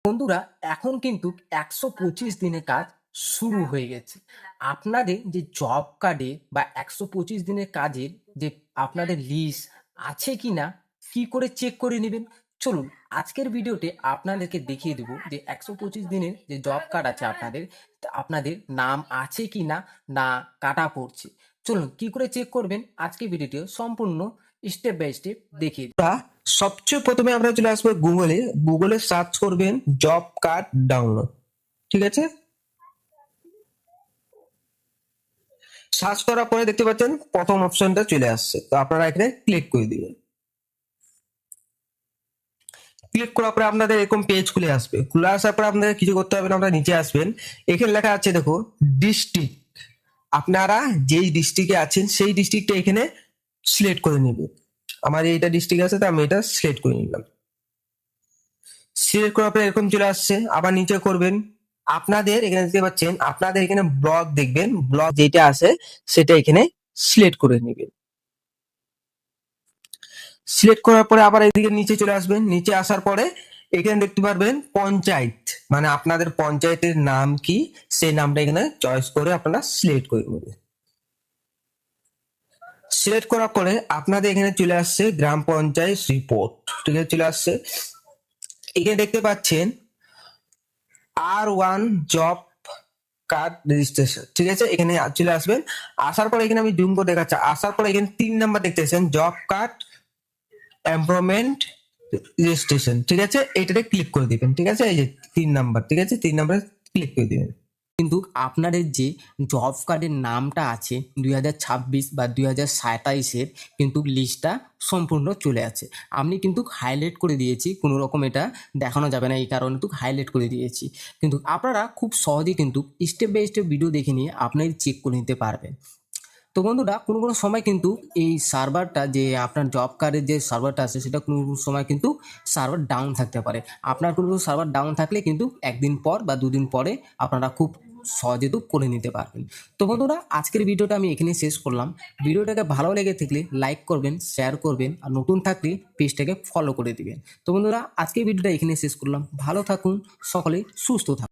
বন্ধুরা, এখন কিন্তু ১২৫ দিনের কাজ শুরু হয়ে গেছে। আপনাদের যে জব কার্ডে বা ১২৫ দিনের কাজের যে আপনাদের লিস্ট আছে কিনা, কি করে চেক করে নিবেন? চলুন আজকের ভিডিওতে আপনাদেরকে দেখিয়ে দেব যে ১২৫ দিনের যে জব কার্ড আছে আপনাদের, আপনাদের নাম আছে কিনা না কাটা পড়ছে। চলুন কি করে চেক করবেন আজকের ভিডিওতে সম্পূর্ণ স্টেপ বাই স্টেপ দেখিয়ে দেব। সবচেয়ে প্রথমে আমরা চলে আসবো গুগলে সার্চ করবেন জব কার্ড ডাউনলোড। ঠিক আছে, সার্চ করার পরে দেখতে পাচ্ছেন প্রথম অপশনটা চলে আসছে, তো আপনারা এখানে ক্লিক করে দিবেন। ক্লিক করার পরে আপনাদের এরকম পেজ খুলে আসবে। খুলে আসার পরে আপনাদের কিছু করতে হবে না, আপনারা নিচে আসবেন। এখানে লেখা আছে দেখো ডিস্ট্রিক্ট, আপনারা যেই ডিস্ট্রিক্টে আছেন সেই ডিস্ট্রিক্টটা এখানে সিলেক্ট করে নেবেন। আমার এইটা ডিস্ট্রিক্ট আছে, তো আমি এটা সিলেক্ট করে নিলাম। সিলেক্ট করার পরে এরকম চলে আসছে। আবার নিচে করবেন, আপনাদের এখানে দেখতে পাচ্ছেন আপনাদের এখানে ব্লক দেখবেন, ব্লক যেটা আছে সেটা এখানে সিলেক্ট করে নেবেন। সিলেক্ট করার পরে আবার এদিকে নিচে চলে আসবেন। নিচে আসার পরে এখানে দেখতে পারবেন পঞ্চায়েত, মানে আপনাদের পঞ্চায়েতের নাম কি সেই নামটা এখানে চয়েস করে আপনারা সিলেক্ট করে নেবেন। সিলেক্ট করার পরে আপনাদের এখানে চলে আসছে গ্রাম পঞ্চায়েত রিপোর্ট। ঠিক আছে, চলে আসছে। এখানে দেখতে পাচ্ছেন R1 জব কার্ড রেজিস্ট্রেশন। ঠিক আছে, এখানে চলে আসবেন। আসার পরে এখানে আমি জুম করে দেখাচ্ছি। আসার পরে এখানে 3 নাম্বার দেখতেছেন জব কার্ড এমপ্লয়মেন্ট রেজিস্ট্রেশন। ঠিক আছে, এটাতে ক্লিক করে দিবেন। ঠিক আছে, এই যে 3 নাম্বার, ঠিক আছে 3 নাম্বারে ক্লিক করে দিবেন। কিন্তু আপনাদের যে জব কার্ডের নামটা আছে 2026 বা 2027-এর কিন্তু লিস্টটা সম্পূর্ণ চলে আছে। আমি কিন্তু হাইলাইট করে দিয়েছি, কোনো রকম এটা দেখানো যাবে না এই কারণে কিন্তু হাইলাইট করে দিয়েছি। কিন্তু আপনারা খুব সহজেই কিন্তু স্টেপ বাই স্টেপ ভিডিও দেখে নিয়ে আপনারা চেক করে নিতে পারবেন। তো বন্ধুরা, কোনো সময় কিন্তু এই সার্ভারটা যে আপনার জব কার্ডের যে সার্ভারটা আছে সেটা কোনো সময় কিন্তু সার্ভার ডাউন থাকতে পারে। আপনার কোনো সার্ভার ডাউন থাকলে কিন্তু একদিন পর বা দুদিন পরে আপনারা খুব সহজে তো করে নিতে পারবেন। তো বন্ধুরা, আজকের ভিডিওটা আমি এখানেই শেষ করলাম। ভিডিওটাকে ভালো লেগে থাকলে লাইক করবেন, শেয়ার করবেন, আর নতুন থাকলে পেজটাকে ফলো করে দিবেন। তো বন্ধুরা, আজকের ভিডিওটা এখানেই শেষ করলাম। ভালো থাকুন, সকলে সুস্থ থাকুন।